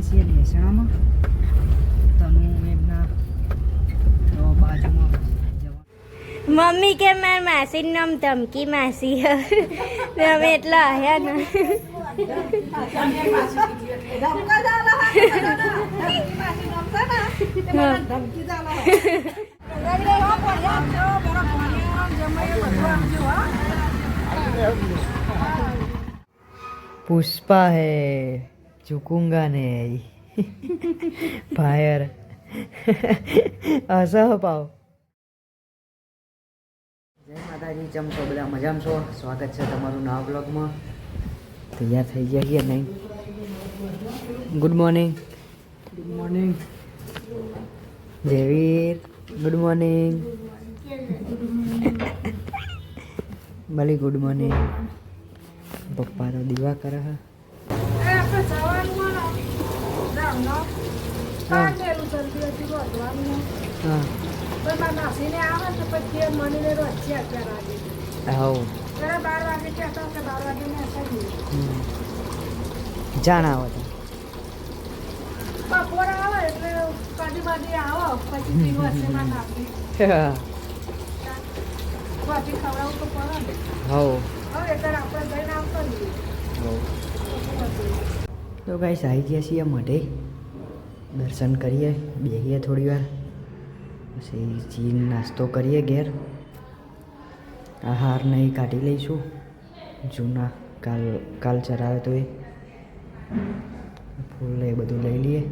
જઈએ છીએ મહેસાણામાં તનુ એમના તો બાજુમાં જવા. મમ્મી કે માર માસીનું નામ ધમકી માસી અમે એટલા આવ્યા ને पुष्पा है झुकूंगा नहीं फायर ऐसा हो पाओ. જય માતાજી, ચમકો બધા મજામાં છો? સ્વાગત છે તમારું નવા બ્લોગમાં. તૈયાર થઈ ગયા છીએ નહીં? Good morning. Good morning Jayveer. Good morning ભલે. Good morning. પપ્પા તો દીવા કરે હે. જાણ આવો તો તો ગાઈસ આવી ગયા છીએ મઢે. દર્શન કરીએ, બેસીએ થોડી વાર, પછી ચીન નાસ્તો કરીએ ઘેર. આ હાર નહીં કાઢી લઈશું, જૂના કાલ ચરાવે તો એ ફૂલ એ બધું લઈ લઈએ.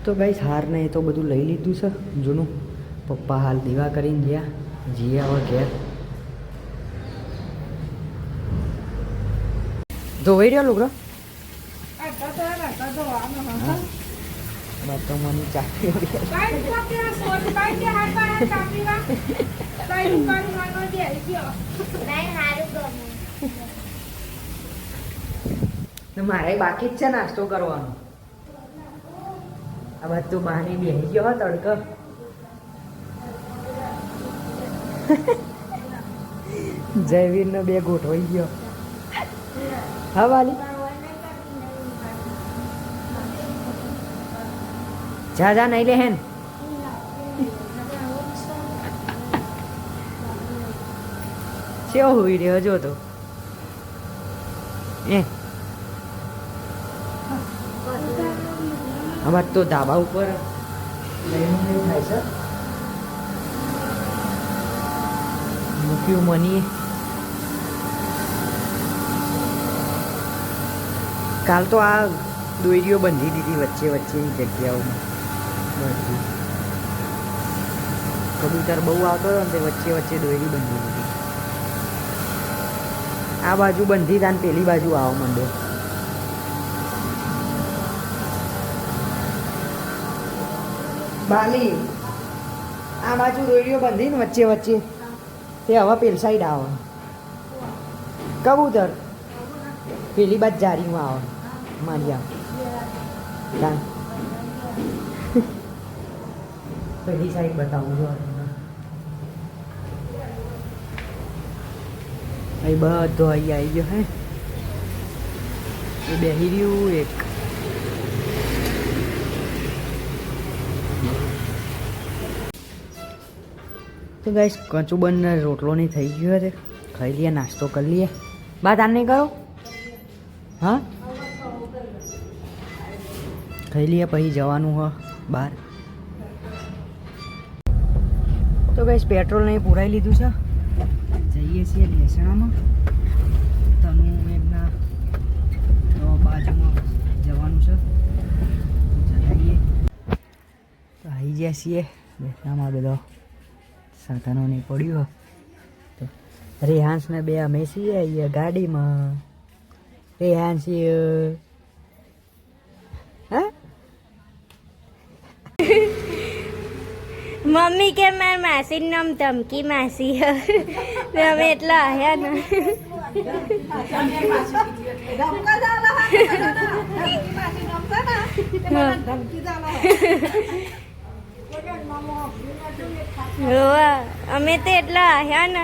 તો ગાઈસ હાર ને એ તો બધું લઈ લીધું છે જૂનું. પપ્પા હાલ દીવા કરીને ગયા, જઈએ હવે ઘેર. ધોવાઈ રહ્યો લુગડો તો મને ચાકી મારે બાકી જ છે નાસ્તો કરવાનો. આ બધું બહાની બેસી ગયો તડકો. જયવીર નો બે ગોઠવાઈ ગયો. હા વાલી, જા નહીં લે હેન. કેવો હોઈ રહ્યો જો તો અમાર તો ધાબા ઉપર થાય છે. મૂક્યું મની. કાલ તો આ દોરીઓ બંધી દીધી વચ્ચે વચ્ચેની જગ્યાઓમાં બધી. કબૂતર બહુ આવતો હતો ને તે વચ્ચે વચ્ચે દોરી બંધી દીધી. આ બાજુ બંધી તાન પેલી બાજુ આવો મંડો. બાલી આ બાજુ દોરીઓ બંધી ને વચ્ચે વચ્ચે તે હવે પેલ સાઈડ આવે. કબૂતર પેલી બાજુ જારીમાં આવે. મારિયા પેલી સાઈડ બતાવું છું. અહીં બધો અહીં આવી ગયો હે. એ બેહી રહ્યું એક. તો ગાઈસ કચુબન રોટલો નહીં થઈ ગયો છે. ખાઈ લઈએ, નાસ્તો કરી લઈએ. બાત આને નહીં કરો. હા ખાઈ લઈએ પછી જવાનું હ બહાર. તો ગાઈસ પેટ્રોલ નહીં પુરાઈ લીધું છે. જઈએ છીએ મહેસાણામાં તનુ એમના તો બાજુમાં જવાનું છે. જઈએ તો આવી ગયા છીએ મહેસાણામાં. બધો સાધનો નહીં પડ્યું તો રેહાંસ ને બે અમે છીએ અહીંયા ગાડીમાં. રેહાંસ હા મમ્મી કે માર માસીનું નામ ધમકી માસી અમે એટલા આવ્યા ને અમે તો એટલા આવ્યા ને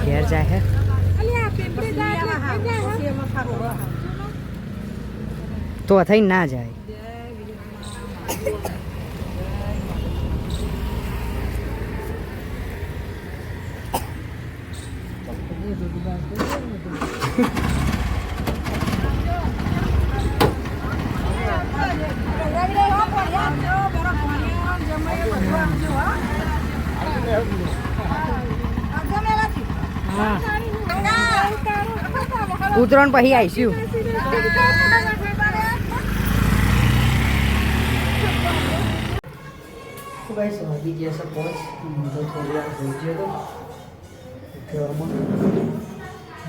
ઘેર જાય તો થઈ ના જાય. ઉતરણ પછી આવીશું. ગાઈસ વાગી ગયા છે 5. તો થોડી વાર થઈ ગયો તો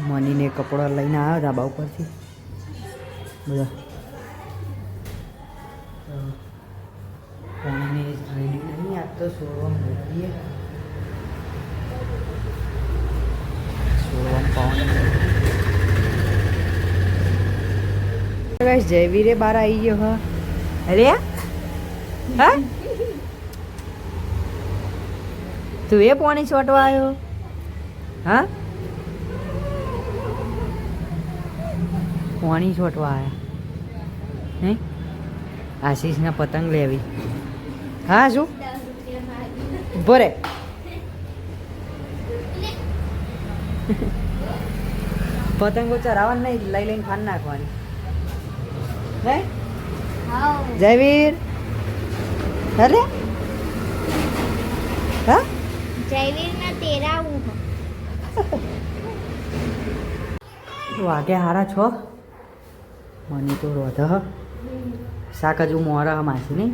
મનીને કપડાં લઈને આવ્યા ધાબા ઉપરથી બધા. પાણીને રેડી નહીં આજ તો સોળવા મૂકીએ. સોળવા પાણી ગાઈસ જયવીરે બાર આવી ગયો. હા અરે હા તું એ પાણી છોટવા આવ્યો? હા પાણી છોટવા આવ્યા નહીં? આશીષના પતંગ લેવી. હા શું ભરે પતંગો ચરાવવાની નહીં, લઈ લઈને ફાન નાખવાની નહીં? જયવીર અરે હા જયવીરના તેરાવું વાગે હારા 6. મને તો રોધ શાક હજુ મોરા માસી નહીં.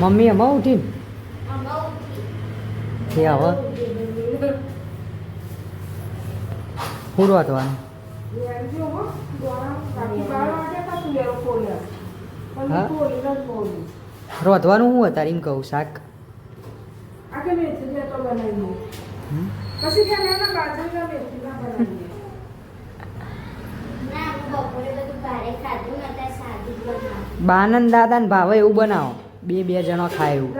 મમ્મી આમાં ઉઠીને તે હવે હું રોતવાનું રોધવાનું હું અત્યારે એમ કહું શાક બાનંદ દાદા ને ભાવે એવું બનાવો. બે જણો ખાય એવું.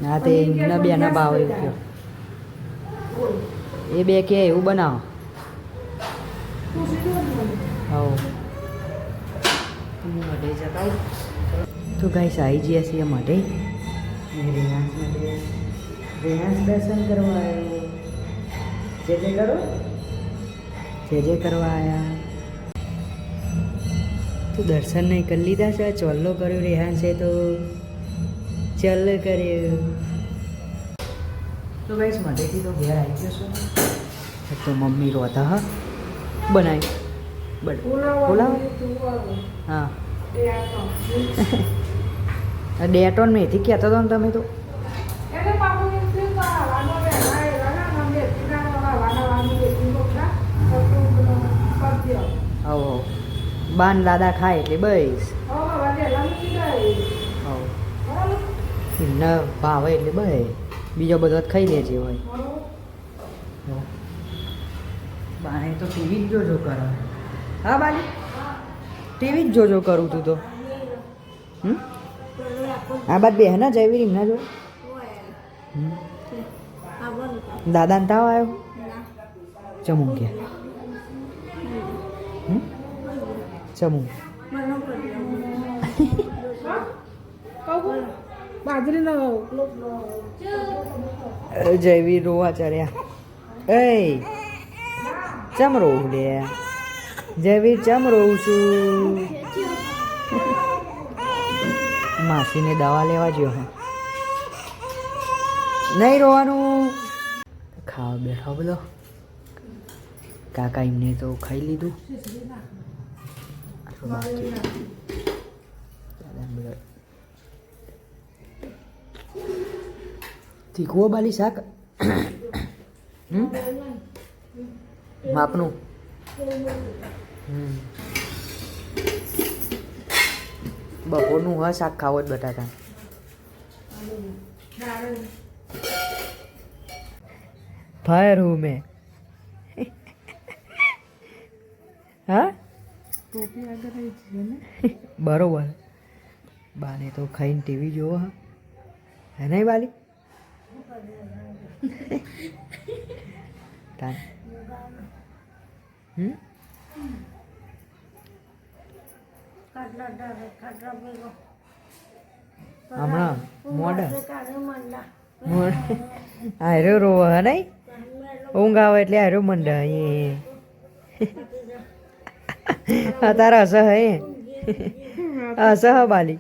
હા તે એમના બેના ભાવ એવું કયો. એ બે કે એવું બનાવો. મઢે જતા તો ગાઈસ આવી જઈએ છીએ મઢે. રેહાંસ દર્શન કરવા આવ્યો. જે કરો જે કરવા આવ્યા. તો દર્શન નહીં કરી લીધા છે. ચોલ્લો કર્યો રેહાંસે તો ચલ કર્યો. તો ગાઈસ મઢેથી તો ઘેર આવી ગયો છું. તો મમ્મી રોતા હા બનાવી બોલાવ. હા ડેટોન મેથી કહેતો હતો ને તમે તો. હો બાન દાદા ખાય એટલે બસ. એમને ભાવે એટલે બસ. બીજો બધો ખાઈ લેજે હોય. બાને તો ટીવી જ જોજો કરે. હા બાલી ટીવી જ જોજો કરું તું તો. આ બાદ બે ના જયવીર એમના જો. દાદાને તાવ આવ્યો ચમું કે ચમું જયવીર રોવા ચર્યા. એ ચમ રોવું લે જયવીર ચમ રોવું છું. માસીને દવા લેવા જો. હા નહીં રોવાનું. ખાવા બેઠા બધો. કાકા એમને તો ખાઈ લીધું. તીખું બાલી શાક માપનું બપોરનું હા શાક ખાવો જ બટાકા ફાયર હું મેં હા ટોપી આગળ આવી છે ને બરોબર બાને તો ખાઈને ટીવી જોવો હા હે નહીં બાલી તાન હમણાં મોડા હાર્યો રોવો હે નહીં ઊંઘ આવે એટલે હાર્યો મંડા એ તારા હસ હે હસ હ બાલી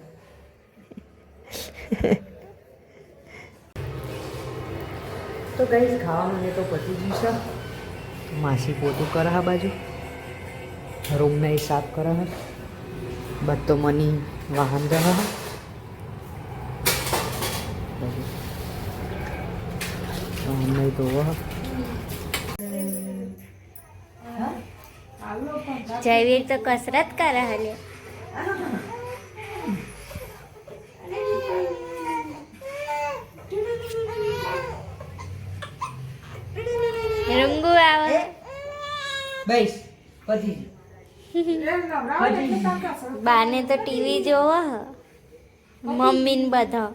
તો કઈ ખાવાનું ને તો પતી ગયું છે માસી પોતું કરે હા બાજુ રૂમને સાફ કરે હે બત્તો મની વાહન જહ નહીં તો જયવીર તો કસરત કરે હલે રંગુ આવે બસ પતી બાને તો ટીવી જોવો હ મમ્મી ને બધા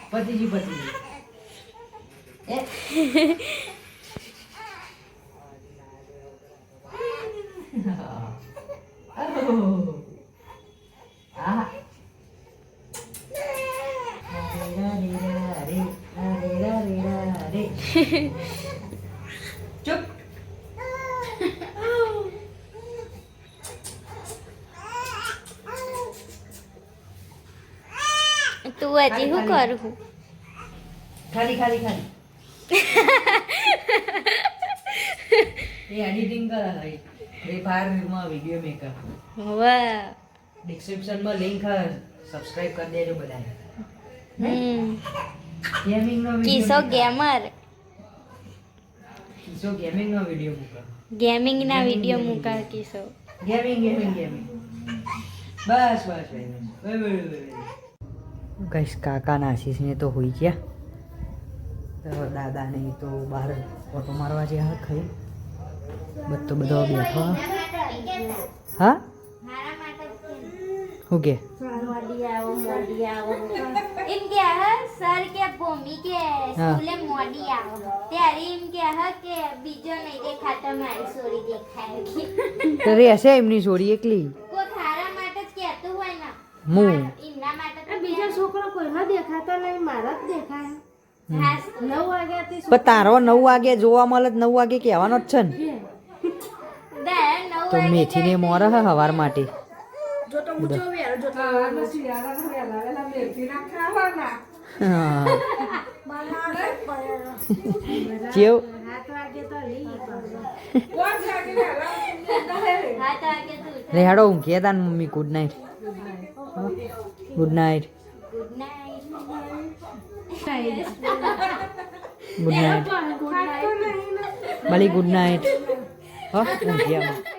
પતિજી ચુપ તું હજી શું કરું ખાલી ખાલી ખાલી એ એડિટિંગ કરે હે ફ્રી ફાયર માં વિડિયો મેકર વાહ ડિસ્ક્રિપ્શનમાં લિંક હે સબસ્ક્રાઇબ કરી દેજો બધા ગેમિંગ નો કિસો ગેમર કિસો ગેમિંગ નો વિડિયો મૂકે ગેમિંગ ના વિડિયો મૂકા કિસો ગેમિંગ બસ ગઈસ કાકા ના આશીષ ને તો હોઈ ગયા તો દાદા ને તો બહાર ઓટો મારવા જ્યાં ખાઈ બધો બેઠો હા શું કે એમ કે સર કે ભૂમિ કે સ્કૂલે મોડી આવો ત્યારે એમ કે કે બીજો નહીં દેખાતો મારી સોરી દેખાય તો રહેશે એમની છોડી એકલી કો થારા માટે જ કહેતું હોય ને હું એમના માટે તો બીજા છોકરો કોઈમાં દેખાતો નહીં મારા જ દેખાય 9 વાગ્યાથી પણ તારો 9 વાગે જોવા મળે 9 વાગે કહેવાનો જ છે ને તો મેથીને મોર હે હવાર માટે જો તો મુજો વેર જો તો શિયાળાના વેલા મેથી ના ખાવાના ચેવ 7 વાગે તો લઈ રેહાડો ઊંઘે તાન mummy good night good night good night ભલે ગુડ નાઇટ હા ઊંઘ્યા